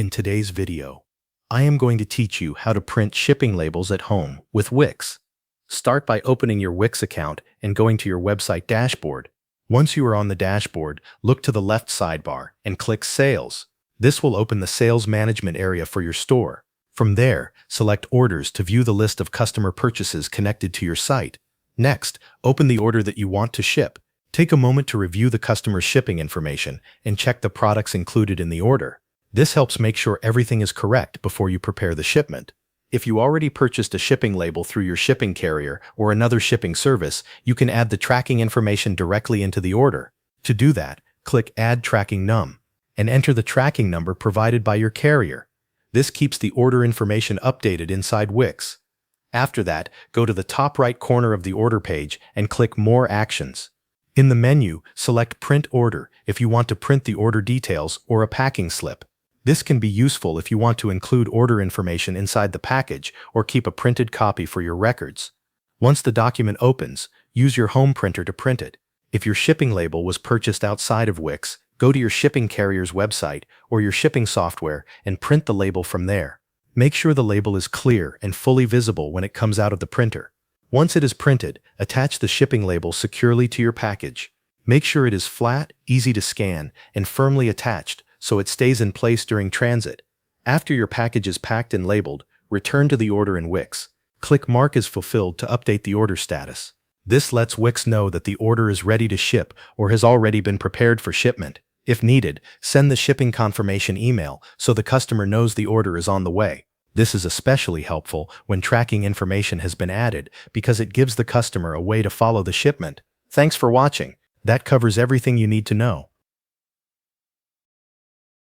In today's video, I am going to teach you how to print shipping labels at home with Wix. Start by opening your Wix account and going to your website dashboard. Once you are on the dashboard, look to the left sidebar and click Sales. This will open the sales management area for your store. From there, select Orders to view the list of customer purchases connected to your site. Next, open the order that you want to ship. Take a moment to review the customer's shipping information and check the products included in the order. This helps make sure everything is correct before you prepare the shipment. If you already purchased a shipping label through your shipping carrier or another shipping service, you can add the tracking information directly into the order. To do that, click Add Tracking Num and enter the tracking number provided by your carrier. This keeps the order information updated inside Wix. After that, go to the top right corner of the order page and click More Actions. In the menu, select Print Order if you want to print the order details or a packing slip. This can be useful if you want to include order information inside the package or keep a printed copy for your records. Once the document opens, use your home printer to print it. If your shipping label was purchased outside of Wix, go to your shipping carrier's website or your shipping software and print the label from there. Make sure the label is clear and fully visible when it comes out of the printer. Once it is printed, attach the shipping label securely to your package. Make sure it is flat, easy to scan, and firmly attached so it stays in place during transit. After your package is packed and labeled, return to the order in Wix. Click Mark as Fulfilled to update the order status. This lets Wix know that the order is ready to ship or has already been prepared for shipment. If needed, send the shipping confirmation email so the customer knows the order is on the way. This is especially helpful when tracking information has been added because it gives the customer a way to follow the shipment. Thanks for watching. That covers everything you need to know.